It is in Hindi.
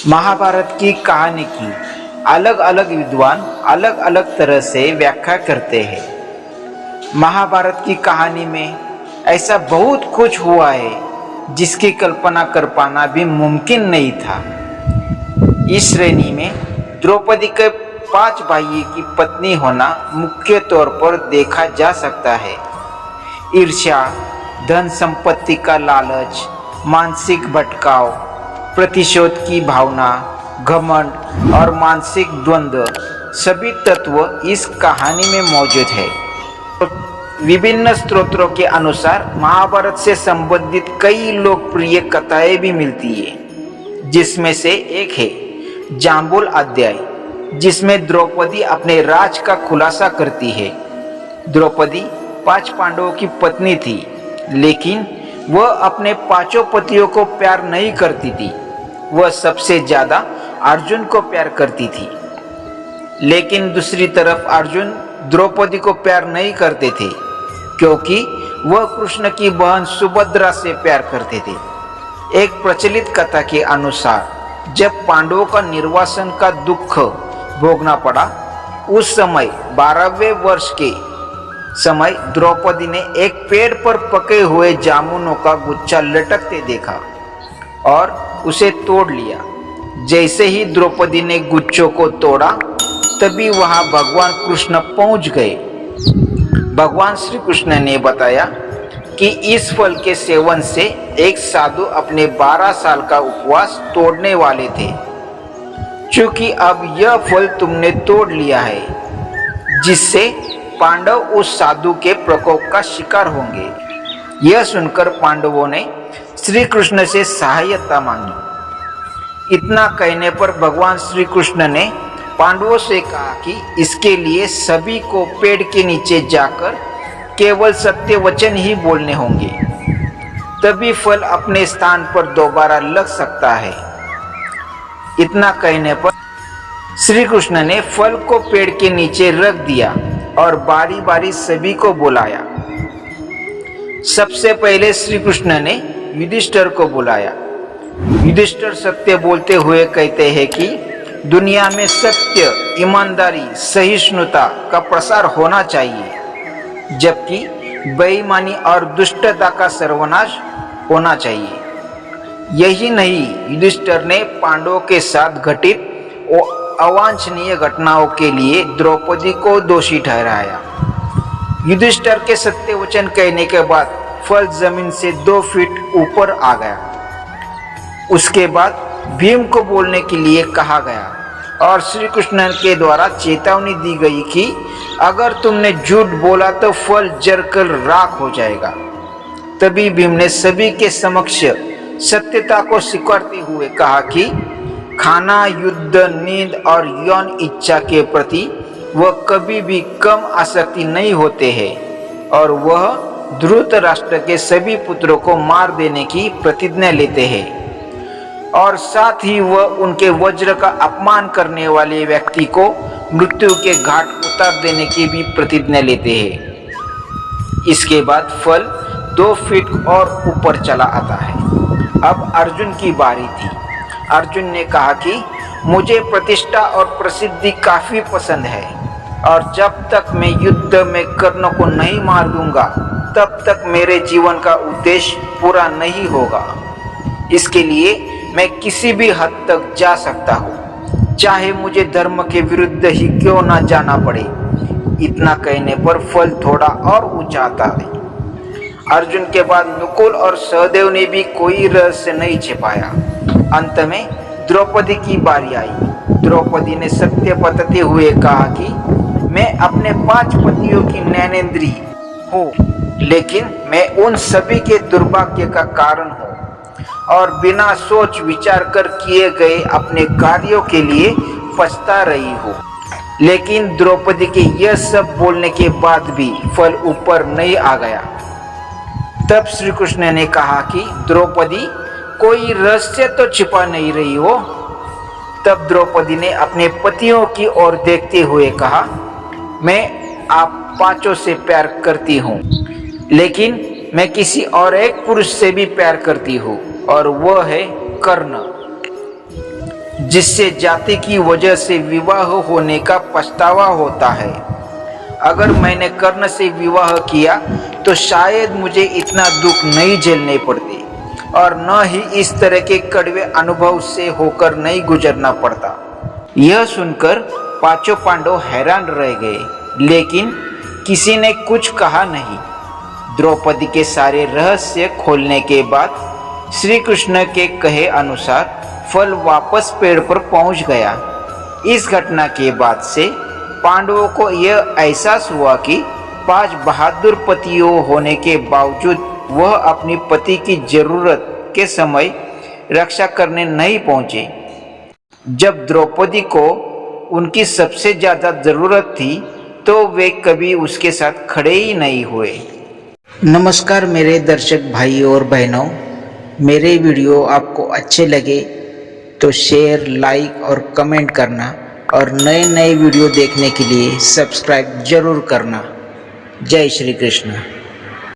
महाभारत की कहानी की अलग अलग विद्वान अलग अलग तरह से व्याख्या करते हैं। महाभारत की कहानी में ऐसा बहुत कुछ हुआ है जिसकी कल्पना कर पाना भी मुमकिन नहीं था। इस श्रेणी में द्रौपदी के 5 भाइयों की पत्नी होना मुख्य तौर पर देखा जा सकता है। ईर्ष्या, धन संपत्ति का लालच, मानसिक भटकाव, प्रतिशोध की भावना, घमंड और मानसिक द्वंद्व सभी तत्व इस कहानी में मौजूद है। विभिन्न स्रोतों के अनुसार महाभारत से संबंधित कई लोकप्रिय कथाएं भी मिलती है, जिसमें से एक है जाम्बुल अध्याय, जिसमें द्रौपदी अपने राज का खुलासा करती है। द्रौपदी 5 पांडवों की पत्नी थी, लेकिन वह अपने 5 पतियों को प्यार नहीं करती थी। वह सबसे ज्यादा अर्जुन को प्यार करती थी। लेकिन दूसरी तरफ अर्जुन द्रौपदी को प्यार नहीं करते थे, क्योंकि वह कृष्ण की बहन सुभद्रा से प्यार करते थे। एक प्रचलित कथा के अनुसार जब पांडवों का निर्वासन का दुख भोगना पड़ा, उस समय 12वें वर्ष के समय द्रौपदी ने एक पेड़ पर पके हुए जामुनों का गुच्छा लटकते देखा और उसे तोड़ लिया। जैसे ही द्रौपदी ने गुच्छों को तोड़ा, तभी वहां भगवान कृष्ण पहुंच गए। भगवान श्री कृष्ण ने बताया कि इस फल के सेवन से एक साधु अपने 12 साल का उपवास तोड़ने वाले थे। चूंकि अब यह फल तुमने तोड़ लिया है, जिससे पांडव उस साधु के प्रकोप का शिकार होंगे। यह सुनकर पांडवों ने श्री कृष्ण से सहायता मांगी। इतना कहने पर भगवान श्री कृष्ण ने पांडवों से कहा कि इसके लिए सभी को पेड़ के नीचे जाकर केवल सत्य वचन ही बोलने होंगे, तभी फल अपने स्थान पर दोबारा लग सकता है। इतना कहने पर श्री कृष्ण ने फल को पेड़ के नीचे रख दिया और बारी बारी सभी को बुलाया। सबसे पहले श्री कृष्ण ने युधिष्ठिर को बुलाया। युधिष्ठिर सत्य बोलते हुए कहते हैं कि दुनिया में सत्य, ईमानदारी, सहिष्णुता का प्रसार होना चाहिए, जबकि बेईमानी और दुष्टता का सर्वनाश होना चाहिए। यही नहीं, युधिष्ठिर ने पांडवों के साथ घटित अवांछनीय घटनाओं के लिए द्रौपदी को दोषी ठहराया। युधिष्ठिर के सत्य वचन कहने के बाद फल जमीन से 2 फीट ऊपर आ गया। उसके बाद भीम को बोलने के लिए कहा गया और श्री कृष्ण के द्वारा चेतावनी दी गई कि अगर तुमने झूठ बोला तो फल जलकर राख हो जाएगा। तभी भीम ने सभी के समक्ष सत्यता को स्वीकारते हुए कहा कि खाना, युद्ध, नींद और यौन इच्छा के प्रति वह कभी भी कम आसक्ति नहीं होते हैं और वह धृतराष्ट्र के सभी पुत्रों को मार देने की प्रतिज्ञा लेते हैं और साथ ही वह उनके वज्र का अपमान करने वाले व्यक्ति को मृत्यु के घाट उतार देने की भी प्रतिज्ञा लेते हैं। इसके बाद फल 2 फीट और ऊपर चला आता है। अब अर्जुन की बारी थी। अर्जुन ने कहा कि मुझे प्रतिष्ठा और प्रसिद्धि काफी पसंद है और जब तक मैं युद्ध में कर्ण को नहीं मार दूंगा, तब तक मेरे जीवन का उद्देश्य पूरा नहीं होगा। इसके लिए मैं किसी भी हद तक जा सकता हूँ, चाहे मुझे धर्म के विरुद्ध ही क्यों ना जाना पड़े। इतना कहने पर फल थोड़ा और ऊंचा आता है। अर्जुन के बाद नकुल और सहदेव ने भी कोई रहस्य नहीं छिपाया। अंत में द्रौपदी की बारी आई। द्रौपदी ने सत्य बताते हुए कहा कि मैं अपने 5 पतियों की नैनेंद्री हूँ, लेकिन मैं उन सभी के दुर्भाग्य का कारण हूँ और बिना सोच विचार कर किए गए अपने कार्यों के लिए पछता रही हूँ। लेकिन द्रौपदी के यह सब बोलने के बाद भी फल ऊपर नहीं आ गया। तब श्री कृष्ण ने कहा कि द्रौपदी, कोई रहस्य तो छिपा नहीं रही हो। तब द्रौपदी ने अपने पतियों की ओर देखते हुए कहा, मैं आप 5 से प्यार करती हूँ, लेकिन मैं किसी और एक पुरुष से भी प्यार करती हूँ और वह है कर्ण। जिससे जाति की वजह से विवाह होने का पछतावा होता है। अगर मैंने कर्ण से विवाह किया तो शायद मुझे इतना दुख नहीं झेलने पड़ते और न ही इस तरह के कड़वे अनुभव से होकर नहीं गुजरना पड़ता। यह सुनकर पांचों पांडव हैरान रह गए, लेकिन किसी ने कुछ कहा नहीं। द्रौपदी के सारे रहस्य खोलने के बाद श्री कृष्ण के कहे अनुसार फल वापस पेड़ पर पहुंच गया। इस घटना के बाद से पांडवों को यह एहसास हुआ कि 5 बहादुर पतियों होने के बावजूद वह अपनी पति की जरूरत के समय रक्षा करने नहीं पहुंचे। जब द्रौपदी को उनकी सबसे ज्यादा जरूरत थी तो वे कभी उसके साथ खड़े ही नहीं हुए। नमस्कार मेरे दर्शक भाइयों और बहनों, मेरे वीडियो आपको अच्छे लगे तो शेयर, लाइक और कमेंट करना और नए नए वीडियो देखने के लिए सब्सक्राइब जरूर करना। जय श्री कृष्ण।